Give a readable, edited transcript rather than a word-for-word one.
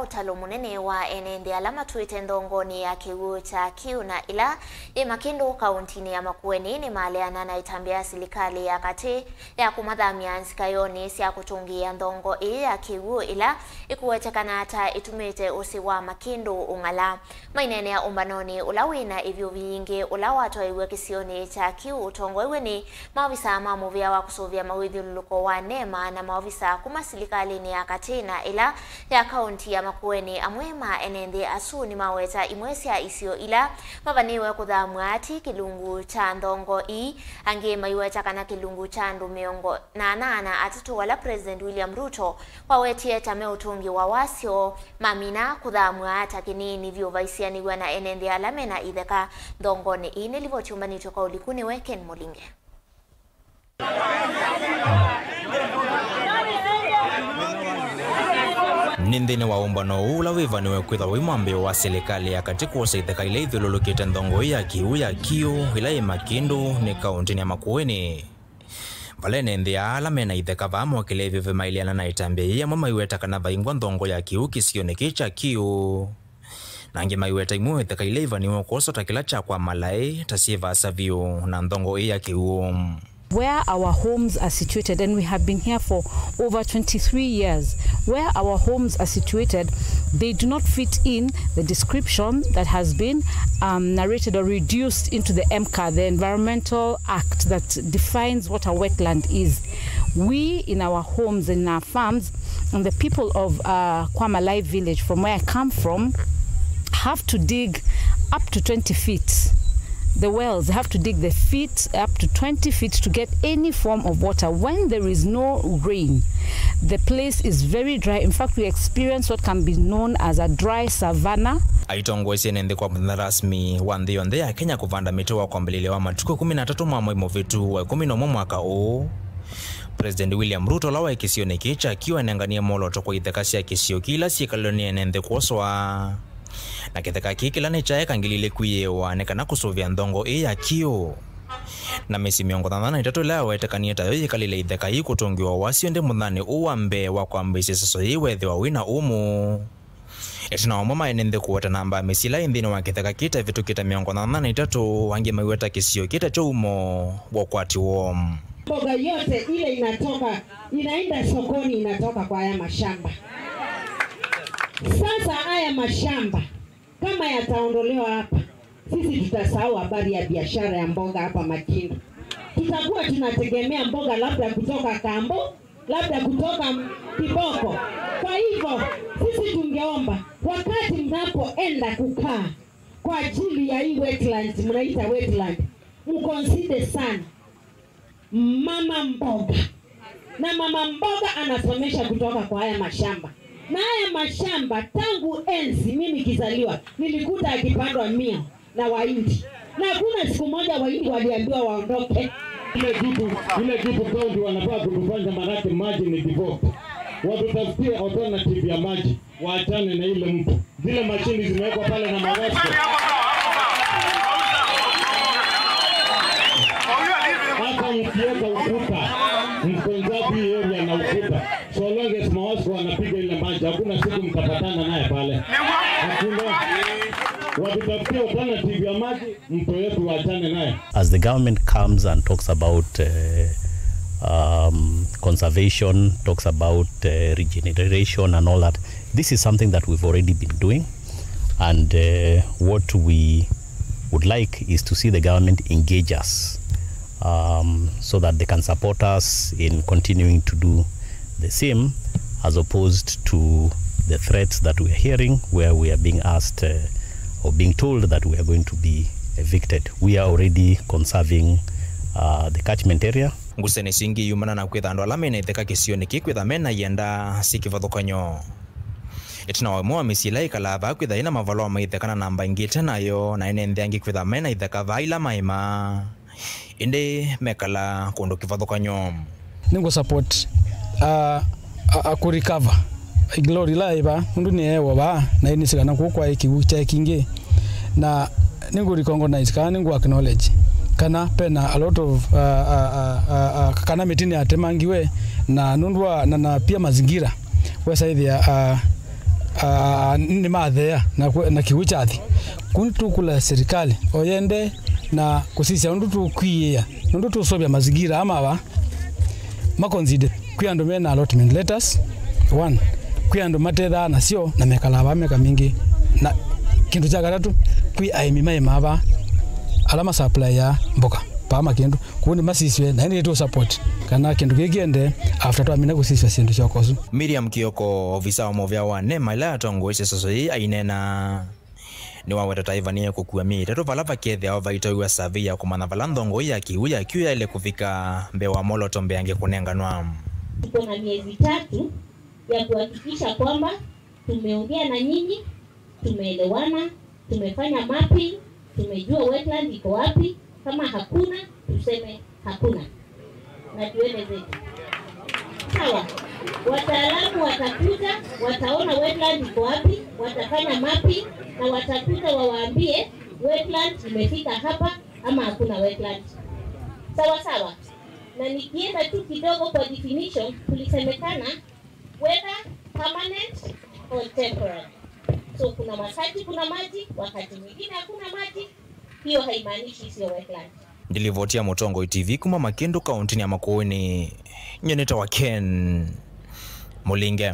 Utalo munene wa Enenthi matuite nthongoni ya kiw'u cha kiw'u na ila Makindu Kauntini ya Makueni nimaleana na itambya ya Silikali ya kati ya kumathamya nzikaioni cia kutungiiya nthongo ya kiw'u ila ikuwetakana ata itumite usi wa Makindu ung'ala. Munene ya umbanoni ula wina ivyo vingi ula watwaiwe Kisioni cha kiw'u utongoiwe ni maofisa ma muvia wa kusuvia mawithuluko wa nema na maofisa kuma Silikali ni ya kati na ila ya kaunti ya Makueni amwema Enenthi asu ni maweta imwesia isio ila mavaniwe kuthamwa ati kilungu cha nthongo angi maiwetakana kilungu cha ndu miongo na atatu wala President William Ruto wawetie tame utungi wa wasio mamina kuthamwa ata kinini vyo vaisianiwa na Enenthi alamena itheka nthongoni nilivochumbanitwe kwa ulikuni weken Mulinge. Nindini wa umbano ula wivaniwe kwitha wimwambe wa Silikali ya kati kuosa itheka ila ithululukite nthongo ya kiw'u ya kiw'u ila Makindu ni Kauntini ya Makueni. Vale Enenthi alamena itheka vamo kile hivyo vimaileana na itambya ya maiwetakana vaingwa nthongo ya kiw'u Kisioni cha kiw'u. Nangi maiweta imwe itheka ila ivaniwe kuosota kila cha kwa malai tasiva savio na nthongo ya kiw'u. Where our homes are situated, and we have been here for over 23 years, where our homes are situated, they do not fit in the description that has been narrated or reduced into the MCA, the Environmental Act that defines what a wetland is. We, in our homes and in our farms, and the people of Kwamalai village, from where I come from, have to dig up to 20 feet. The wells have to dig the feet up to 20 feet to get any form of water. When there is no rain, the place is very dry. In fact, we experience what can be known as a dry savanna. Aitongwesi Enenthi kwa mthana rasmi wa nthi yonthe ya Kenya kuvanda miti wa kwambilile wa matuko 13 mwa mwezi movitu wa 11 mwaka huu. President William Ruto lawa Kisioni cha akiwa anangania moloto kwa itheka cia kisio kila sikaloni Enenthi kuoswa. Na kitheka kikila ni chae kangilile kuyewa nekana kusuvia nthongo ya kiw'u. Na mesi miongo 3 ila wetekanie tayo yikalile itheka kutungiwa wasio ndi muthani uwambe wa kwambisia saso iwethi wa wina umu. Etina wamama Enenthi kuweta namba mesila inthini wa kitheka kita vitu kita miongo 3 wangi maiweta kisio kita cho umo wakwati wom. Mboga yote ile inatoka inaenda sokoni, inatoka kwa haya mashamba. Sasa haya mashamba kama yataondolewa hapa, sisi tutasahau habari ya biashara ya mboga hapa Makindu. Tutakuwa tunategemea mboga labda kutoka Kambo, labda kutoka Kiboko. Kwa hivyo sisi tungeomba wakati mnapoenda kukaa kwa ajili ya hii wetland, mnaita wetland, mconsider sana mama mboga. Na mama mboga anasomesha kutoka kwa haya mashamba. Na haya mashamba tangu enzi mimi kizaliwa nilikuta akipandwa mia na Wahindi. Na kuna siku moja Wahindi waliambiwa waondoke. Ile kitu kaunti wanafaa kutufanya manake maji ni develop. Watutafutie alternative ya maji, waachane na ile mtu. Zile mashini zimewekwa pale na mawasko. Hata mkiweka ukuta, mkonzabi area na ukuta. So long as mawasko wanapiga ile maji, hakuna siku mtapatana naye pale. Hakuna. Watutafutie alternative ya maji, mto yetu waachane naye. As the government comes and talks about conservation, talks about regeneration and all that, this is something that we've already been doing, and what we would like is to see the government engage us so that they can support us in continuing to do the same, as opposed to the threats that we are hearing where we are being asked or being told that we are going to be evicted. We are already conserving the catchment area. Nguseni singi yumana na kwitha ndo alamena itheka Kisioni kwitha mena yenda sikivathukanyo. Etina wamwa misila ikalava kwitha ina mavalo maithekana namba ingite nayo na Enenthi angi kwitha mena itheka vaila maima inde mekala kundu kivathukanyo. Ningo support ku recover glory live mundu ni ewa ba na ini sigana kwa kiw'u cha kingi na ningo recognize kana ningo acknowledge kana pena a lot of kana mitini atemangiwe na nundwa na pia mazingira wesa idhia ni mathea na kiw'u chathi kuntukula serikali oyende na kusisia undu tukuiya undu tusobya mazingira ama makonzide kwiandu mena allotment letters one kwiandu matetha nacio na mekala meka mingi na kindu cha gatatu kwi aimi maima alama supply ya mboga pa makindu kundi masiswe na ni to support kana kindu kigiende after twamina kusiswa sindu chokosu. Miriam Kioko ofisa wa movya wa nimaleana nthongo ise soso hii ainena ni waweta taivania kukua mitatu vala vakethea vaitoiwa survey ya kumathamya nthongo ya kiw'u ya kiw'u ile kufika mbewa moloto mbeange kunenganwa. Tuko na miezi 3 ya kuhakikisha kwamba tumeongea na nyinyi, tumeelewana, tumefanya mapping, tumejua wetland iko wapi, kama hakuna tuseme hakuna na tuende zetu. Sawa, wataalamu watakuja, wataona wetland iko wapi, watafanya mapping na watakuja wawaambie wetland imefika hapa ama hakuna wetland. Sawa sawa. Na nikienda tu kidogo kwa definition, tulisemekana whether permanent or temporary. So kuna wakati kuna maji, wakati mwingine hakuna maji, hiyo haimaanishi sio wetland. Ndilivotia Mutongo TV kuma Makindu Kauntini ya Makueni. Nyoneta wa Ken Mulinge.